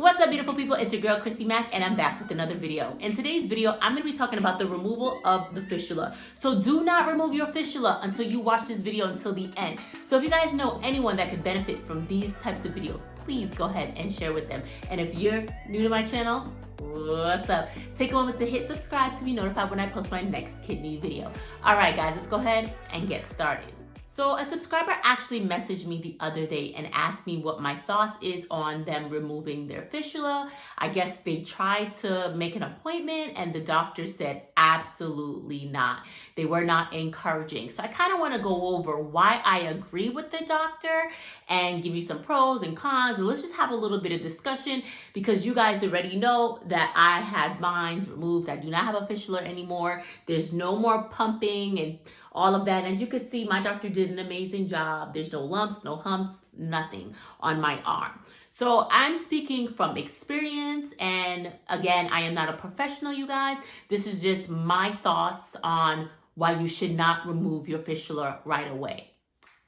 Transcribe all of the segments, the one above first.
What's up, beautiful people? It's your girl Christy Mack, and I'm back with another video. In today's video, I'm going to be talking about the removal of the fistula. So do not remove your fistula until you watch this video until the end. So if you guys know anyone that could benefit from these types of videos, please go ahead and share with them. And if you're new to my channel, what's up? Take a moment to hit subscribe to be notified when I post my next kidney video. All right, guys, let's go ahead and get started. So a subscriber actually messaged me the other day and asked me what my thoughts is on them removing their fistula. I guess they tried to make an appointment and the doctor said absolutely not. They were not encouraging. So I kind of want to go over why I agree with the doctor and give you some pros and cons. And let's just have a little bit of discussion because you guys already know that I had mine removed. I do not have a fistula anymore. There's no more pumping and all of that. As you can see, my doctor did an amazing job. There's no lumps, no humps, nothing on my arm. So I'm speaking from experience. And again, I am not a professional, you guys. This is just my thoughts on why you should not remove your fistula right away.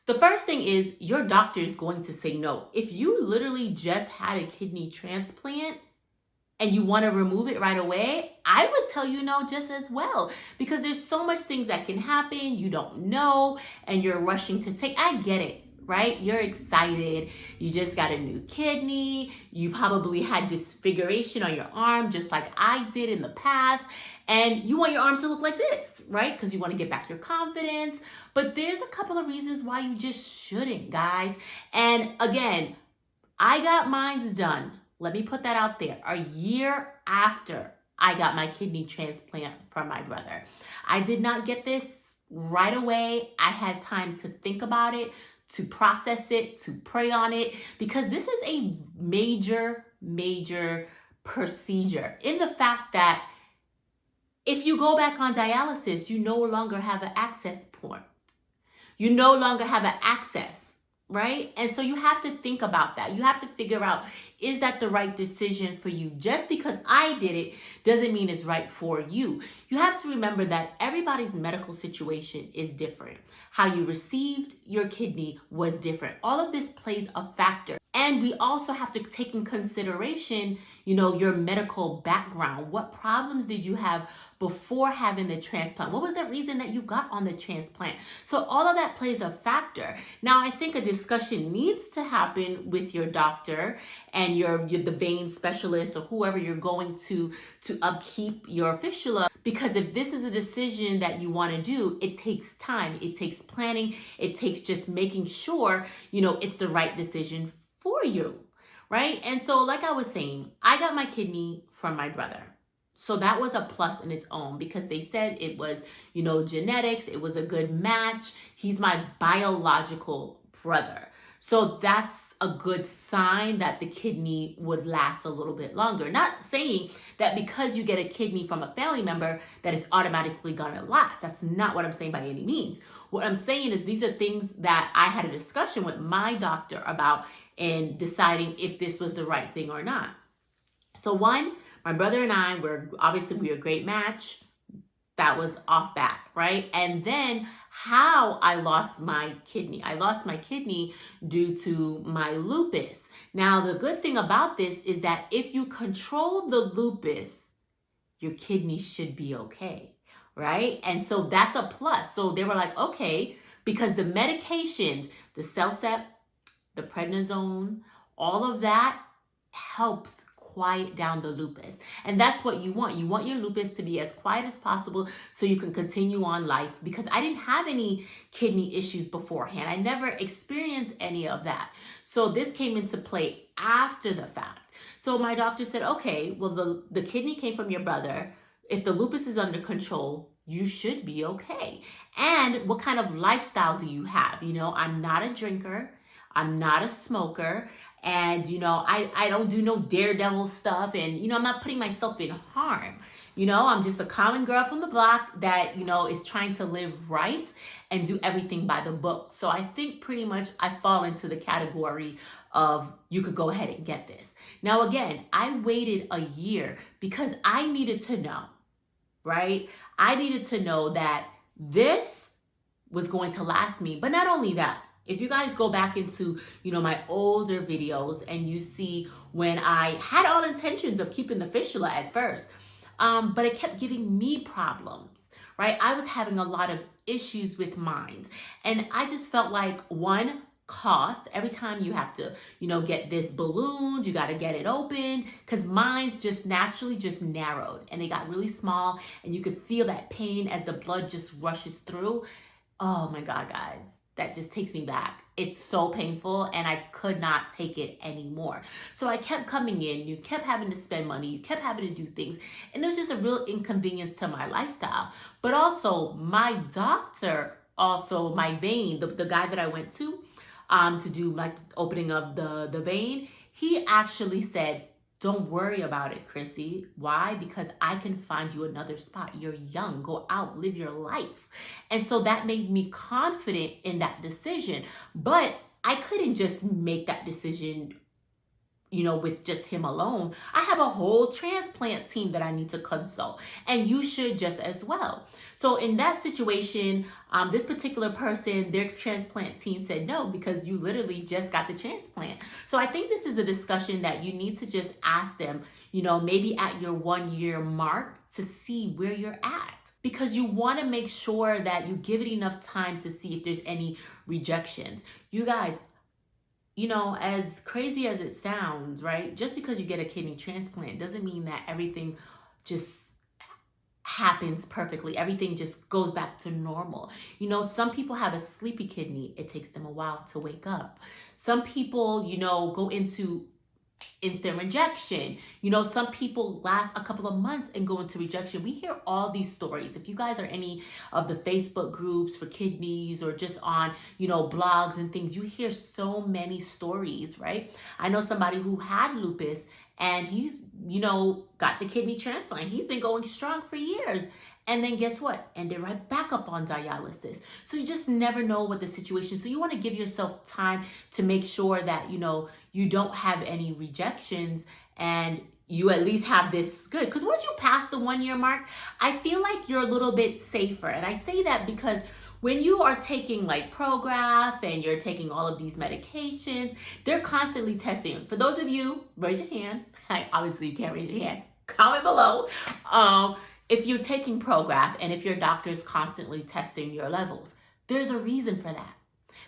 So the first thing is your doctor is going to say no. If you literally just had a kidney transplant and you want to remove it right away, I would tell you no just as well, because there's so much things that can happen. You don't know and you're rushing to take. I get it, right? You're excited. You just got a new kidney. You probably had disfiguration on your arm just like I did in the past. And you want your arm to look like this, right? Because you want to get back your confidence. But there's a couple of reasons why you just shouldn't, guys. And again, I got mine's done. Let me put that out there. A year after I got my kidney transplant from my brother. I did not get this right away. I had time to think about it, to process it, to pray on it, because this is a major, major procedure in the fact that if you go back on dialysis, you no longer have an access point. You no longer have an access, right? And so you have to think about that. You have to figure out, is that the right decision for you? Just because I did it doesn't mean it's right for you. You have to remember that everybody's medical situation is different. How you received your kidney was different. All of this plays a factor. And we also have to take in consideration, your medical background. What problems did you have before having the transplant? What was the reason that you got on the transplant? So all of that plays a factor. Now, I think a discussion needs to happen with your doctor and the vein specialist or whoever you're going to upkeep your fistula. Because if this is a decision that you want to do, it takes time, it takes planning, it takes just making sure, it's the right decision for you, right? And so like I was saying, I got my kidney from my brother. So that was a plus in its own because they said it was, genetics. It was a good match. He's my biological brother. So that's a good sign that the kidney would last a little bit longer. Not saying that because you get a kidney from a family member that it's automatically gonna last. That's not what I'm saying by any means. What I'm saying is these are things that I had a discussion with my doctor about in deciding if this was the right thing or not. So one, my brother and I were a great match. That was off bat, right? And then how I lost my kidney. I lost my kidney due to my lupus. Now, the good thing about this is that if you control the lupus, your kidney should be okay, right? And so that's a plus. So they were like, okay, because the medications, the Cellcept, the prednisone, all of that helps quiet down the lupus. And that's what you want. You want your lupus to be as quiet as possible so you can continue on life, because I didn't have any kidney issues beforehand. I never experienced any of that. So this came into play after the fact. So my doctor said, okay, well, the kidney came from your brother. If the lupus is under control, you should be okay. And what kind of lifestyle do you have? I'm not a drinker. I'm not a smoker. And, I don't do no daredevil stuff. And, I'm not putting myself in harm. I'm just a common girl from the block that, is trying to live right and do everything by the book. So I think pretty much I fall into the category of you could go ahead and get this. Now, again, I waited a year because I needed to know, right? I needed to know that this was going to last me. But not only that, if you guys go back into, my older videos and you see when I had all intentions of keeping the fistula at first. But it kept giving me problems, right? I was having a lot of issues with mine. And I just felt like, one, cost. Every time you have to, get this ballooned, you got to get it open, because mine's just naturally just narrowed and it got really small, and you could feel that pain as the blood just rushes through. Oh my God, guys, that just takes me back. It's so painful and I could not take it anymore. So I kept coming in, you kept having to spend money, you kept having to do things, and there's just a real inconvenience to my lifestyle. But also my doctor, also my vein, the guy that I went to do like opening of the vein, he actually said, don't worry about it, Chrissy. Why? Because I can find you another spot. You're young, go out, live your life. And so that made me confident in that decision. But I couldn't just make that decision, with just him alone. I have a whole transplant team that I need to consult, and you should just as well. So in that situation, this particular person, their transplant team said no, because you literally just got the transplant. So I think this is a discussion that you need to just ask them, maybe at your 1 year mark, to see where you're at. Because you want to make sure that you give it enough time to see if there's any rejections. You guys, as crazy as it sounds, right? Just because you get a kidney transplant doesn't mean that everything just happens perfectly. Everything just goes back to normal. Some people have a sleepy kidney. It takes them a while to wake up. Some people, go into instant rejection. Some people last a couple of months and go into rejection. We hear all these stories. If you guys are any of the Facebook groups for kidneys, or just on, blogs and things, you hear so many stories, right? I know somebody who had lupus, and he's, got the kidney transplant. He's been going strong for years. And then guess what? Ended right back up on dialysis. So you just never know what the situation. So you want to give yourself time to make sure that, you don't have any rejections, and you at least have this good. Because once you pass the 1 year mark, I feel like you're a little bit safer. And I say that because when you are taking like Prograf and you're taking all of these medications, they're constantly testing. For those of you, raise your hand. Obviously you can't raise your hand. Comment below. If you're taking Prograf and if your doctor is constantly testing your levels, there's a reason for that.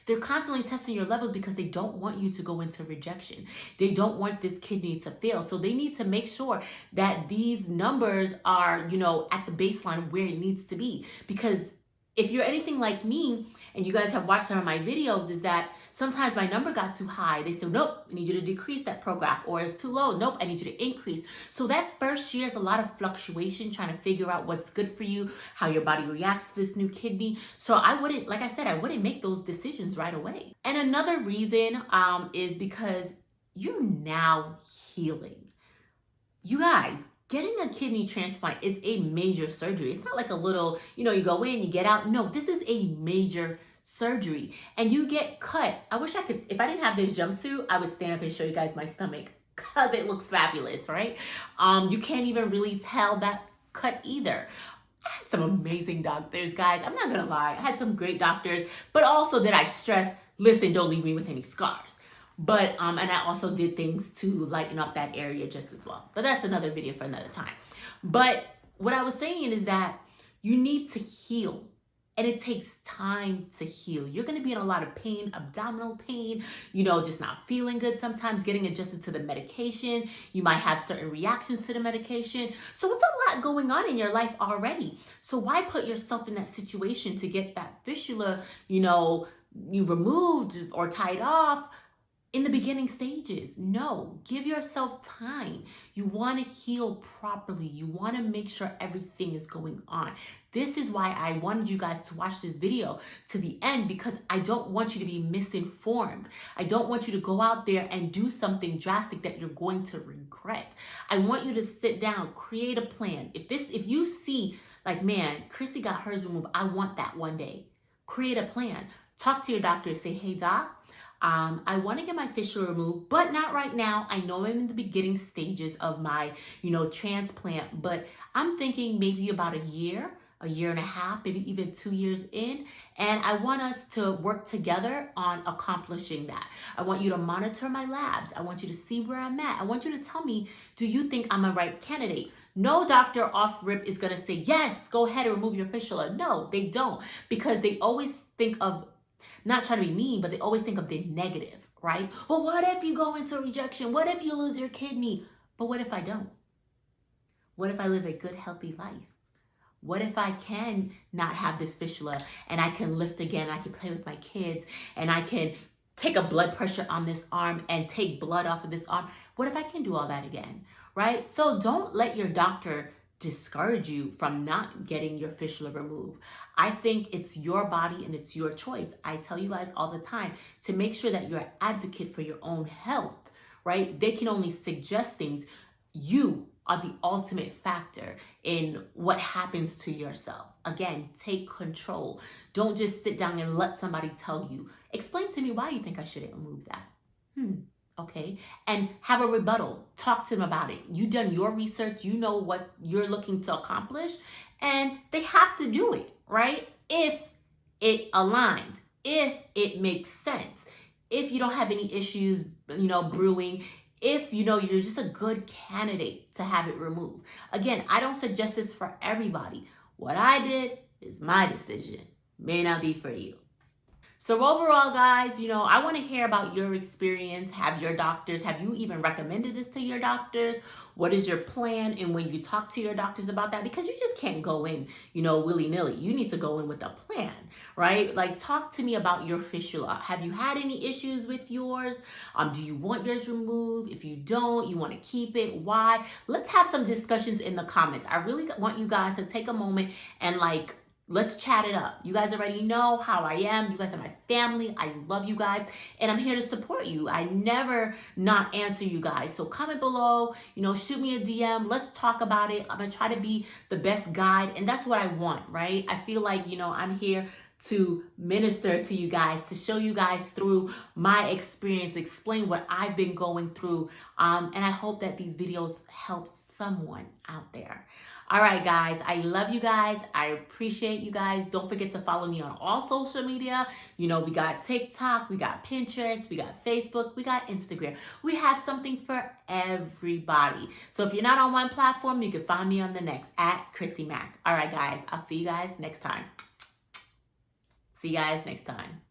They're constantly testing your levels because they don't want you to go into rejection. They don't want this kidney to fail. So they need to make sure that these numbers are, at the baseline where it needs to be. Because if you're anything like me, and you guys have watched some of my videos, is that sometimes my number got too high. They said, nope, I need you to decrease that Prograf. Or it's too low. Nope, I need you to increase. So that first year is a lot of fluctuation, trying to figure out what's good for you, how your body reacts to this new kidney. So I wouldn't, like I said, I wouldn't make those decisions right away. And another reason is because you're now healing. You guys, getting a kidney transplant is a major surgery. It's not like a little, you go in, you get out. No, this is a major surgery, and you get cut. I wish I could, if I didn't have this jumpsuit, I would stand up and show you guys my stomach, because it looks fabulous, right? You can't even really tell that cut either. I had some amazing doctors, guys. I'm not gonna lie. I had some great doctors, but also did I stress, listen, don't leave me with any scars. But, and I also did things to lighten up that area just as well. But that's another video for another time. But what I was saying is that you need to heal. And it takes time to heal. You're going to be in a lot of pain, abdominal pain, just not feeling good sometimes, getting adjusted to the medication. You might have certain reactions to the medication. So it's a lot going on in your life already. So why put yourself in that situation to get that fistula, you removed or tied off in the beginning stages? No, give yourself time. You want to heal properly. You want to make sure everything is going on. This is why I wanted you guys to watch this video to the end, because I don't want you to be misinformed. I don't want you to go out there and do something drastic that you're going to regret. I want you to sit down, create a plan. If you see like, man, Chrissy got hers removed, I want that one day. Create a plan. Talk to your doctor. Say, hey, doc, I want to get my fistula removed, but not right now. I know I'm in the beginning stages of my, transplant, but I'm thinking maybe about a a year and a half, maybe even 2 years in. And I want us to work together on accomplishing that. I want you to monitor my labs. I want you to see where I'm at. I want you to tell me, do you think I'm a right candidate? No doctor off rip is gonna say, yes, go ahead and remove your fistula. No, they don't, because they always think of, not trying to be mean, but they always think of the negative, right? Well, what if you go into rejection? What if you lose your kidney? But what if I don't? What if I live a good, healthy life? What if I can not have this fistula and I can lift again, I can play with my kids, and I can take a blood pressure on this arm and take blood off of this arm? What if I can do all that again, right? So don't let your doctor discourage you from not getting your fistula removed. I think it's your body and it's your choice. I tell you guys all the time to make sure that you're an advocate for your own health, right? They can only suggest things. You are the ultimate factor in what happens to yourself. Again, take control. Don't just sit down and let somebody tell you. Explain to me why you think I shouldn't remove that. Okay. And have a rebuttal. Talk to them about it. You done your research. You know what you're looking to accomplish. And they have to do it, right? If it aligns, if it makes sense, if you don't have any issues, brewing, if you're just a good candidate to have it removed. Again, I don't suggest this for everybody. What I did is my decision. May not be for you. So overall, guys, I want to hear about your experience. Have you even recommended this to your doctors? What is your plan? And when you talk to your doctors about that, because you just can't go in, willy-nilly. You need to go in with a plan, right? Like, talk to me about your fistula. Have you had any issues with yours? Do you want yours removed? If you don't, you want to keep it. Why? Let's have some discussions in the comments. I really want you guys to take a moment and let's chat it up. You guys already know how I am. You guys are my family. I love you guys. And I'm here to support you. I never not answer you guys. So comment below, shoot me a DM. Let's talk about it. I'm going to try to be the best guide. And that's what I want, right? I feel like, I'm here to minister to you guys, to show you guys through my experience, explain what I've been going through. And I hope that these videos help someone out there. All right, guys, I love you guys. I appreciate you guys. Don't forget to follow me on all social media. We got TikTok, we got Pinterest, we got Facebook, we got Instagram. We have something for everybody. So if you're not on one platform, you can find me on the next at Chrissy Mac. All right, guys, I'll see you guys next time. See you guys next time.